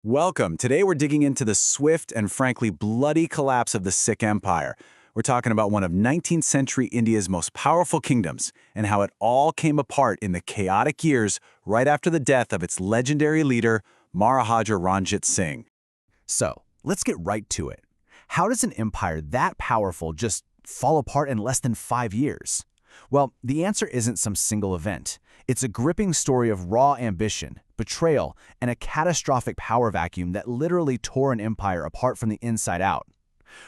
Welcome. Today we're digging into the swift and frankly bloody collapse of the Sikh Empire. We're talking about one of 19th century India's most powerful kingdoms and how it all came apart in the chaotic years right after the death of its legendary leader, Maharaja Ranjit Singh. So, let's get right to it. How does an empire that powerful just fall apart in less than 5 years? Well, the answer isn't some single event. It's a gripping story of raw ambition, betrayal, and a catastrophic power vacuum that literally tore an empire apart from the inside out.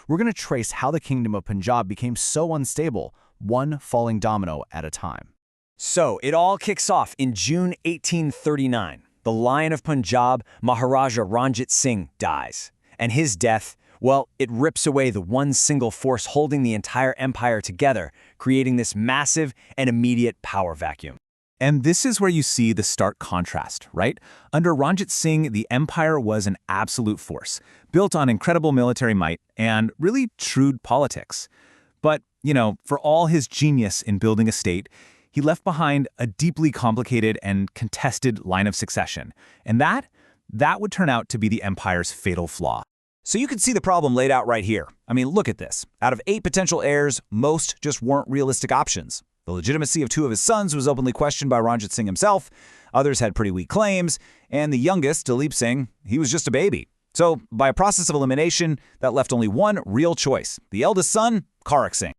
We're going to trace how the kingdom of Punjab became so unstable, one falling domino at a time. So, it all kicks off in June 1839. The Lion of Punjab, Maharaja Ranjit Singh, dies. And his death, well, it rips away the one single force holding the entire empire together, creating this massive and immediate power vacuum. And this is where you see the stark contrast, right? Under Ranjit Singh, the empire was an absolute force, built on incredible military might and really shrewd politics. But, for all his genius in building a state, he left behind a deeply complicated and contested line of succession. And that would turn out to be the empire's fatal flaw. So you can see the problem laid out right here. I mean, look at this. Out of 8 potential heirs, most just weren't realistic options. The legitimacy of 2 of his sons was openly questioned by Ranjit Singh himself. Others had pretty weak claims. And the youngest, Dalip Singh, he was just a baby. So, by a process of elimination, that left only one real choice. The eldest son, Kharak Singh.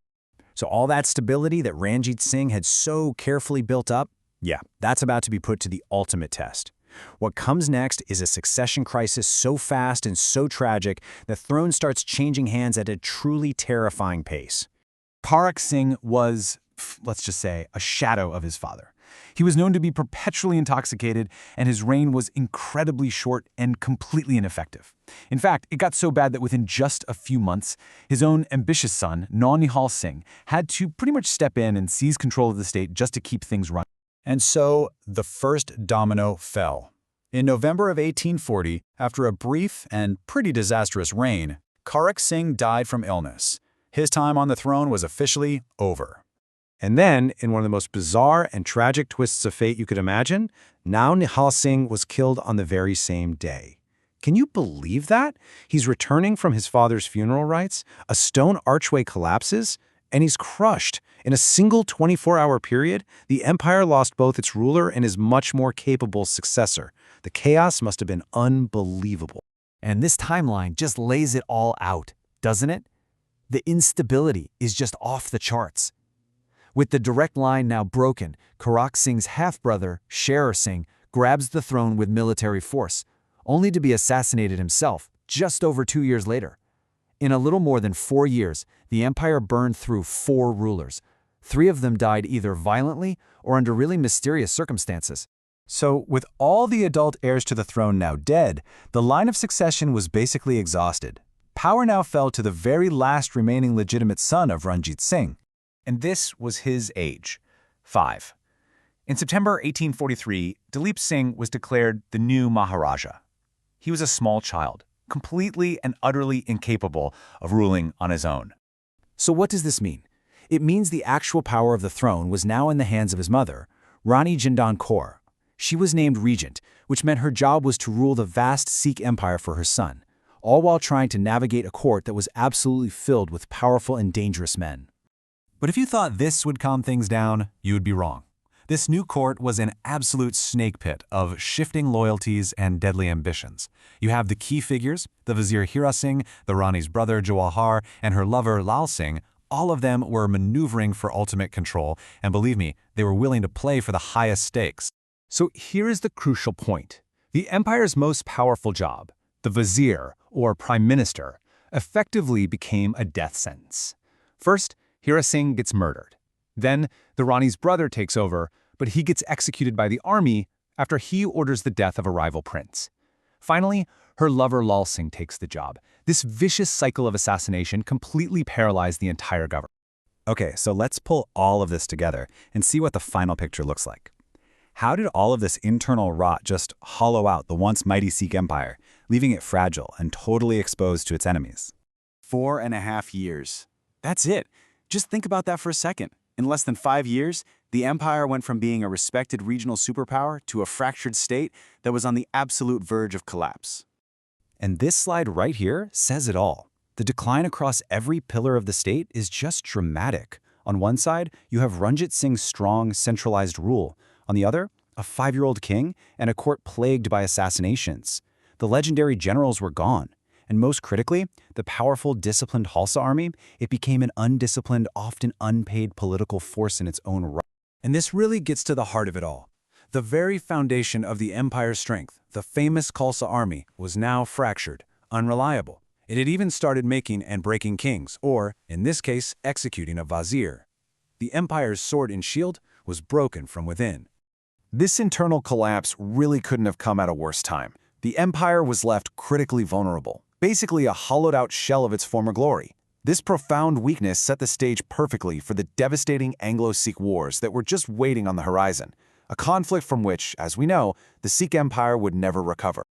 So all that stability that Ranjit Singh had so carefully built up, that's about to be put to the ultimate test. What comes next is a succession crisis so fast and so tragic, the throne starts changing hands at a truly terrifying pace. Kharak Singh was, let's just say, a shadow of his father. He was known to be perpetually intoxicated, and his reign was incredibly short and completely ineffective. In fact, it got so bad that within just a few months, his own ambitious son, Nihal Singh, had to pretty much step in and seize control of the state just to keep things running. And so the first domino fell. In November of 1840, after a brief and pretty disastrous reign, Kharak Singh died from illness. His time on the throne was officially over. And then, in one of the most bizarre and tragic twists of fate you could imagine, now Nihal Singh was killed on the very same day. Can you believe that? He's returning from his father's funeral rites, a stone archway collapses, and he's crushed. In a single 24-hour period, the empire lost both its ruler and his much more capable successor. The chaos must have been unbelievable. And this timeline just lays it all out, doesn't it? The instability is just off the charts. With the direct line now broken, Kharak Singh's half-brother, Sher Singh, grabs the throne with military force, only to be assassinated himself just over 2 years later. In a little more than 4 years, the empire burned through 4 rulers. 3 of them died either violently or under really mysterious circumstances. So, with all the adult heirs to the throne now dead, the line of succession was basically exhausted. Power now fell to the very last remaining legitimate son of Ranjit Singh. And this was his age, 5. In September 1843, Dalip Singh was declared the new Maharaja. He was a small child, completely and utterly incapable of ruling on his own. So what does this mean? It means the actual power of the throne was now in the hands of his mother, Rani Jindan. She was named regent, which meant her job was to rule the vast Sikh Empire for her son, all while trying to navigate a court that was absolutely filled with powerful and dangerous men. But if you thought this would calm things down, you would be wrong. This new court was an absolute snake pit of shifting loyalties and deadly ambitions. You have the key figures, the vizier Hira Singh, the Rani's brother Jawahar, and her lover Lal Singh. All of them were maneuvering for ultimate control, and believe me, they were willing to play for the highest stakes. So here is the crucial point. The empire's most powerful job, the vizier, or prime minister, effectively became a death sentence. First, Hira Singh gets murdered. Then, the Rani's brother takes over, but he gets executed by the army after he orders the death of a rival prince. Finally, her lover Lal Singh takes the job. This vicious cycle of assassination completely paralyzed the entire government. Okay, so let's pull all of this together and see what the final picture looks like. How did all of this internal rot just hollow out the once mighty Sikh Empire, leaving it fragile and totally exposed to its enemies? 4.5 years. That's it. Just think about that for a second. In less than 5 years, the empire went from being a respected regional superpower to a fractured state that was on the absolute verge of collapse. And this slide right here says it all. The decline across every pillar of the state is just dramatic. On one side, you have Ranjit Singh's strong, centralized rule. On the other, a 5-year-old king and a court plagued by assassinations. The legendary generals were gone. And most critically, the powerful, disciplined Khalsa army, it became an undisciplined, often unpaid political force in its own right. And this really gets to the heart of it all. The very foundation of the empire's strength, the famous Khalsa army, was now fractured, unreliable. It had even started making and breaking kings, or, in this case, executing a vizier. The empire's sword and shield was broken from within. This internal collapse really couldn't have come at a worse time. The empire was left critically vulnerable, basically a hollowed-out shell of its former glory. This profound weakness set the stage perfectly for the devastating Anglo-Sikh wars that were just waiting on the horizon, a conflict from which, as we know, the Sikh Empire would never recover.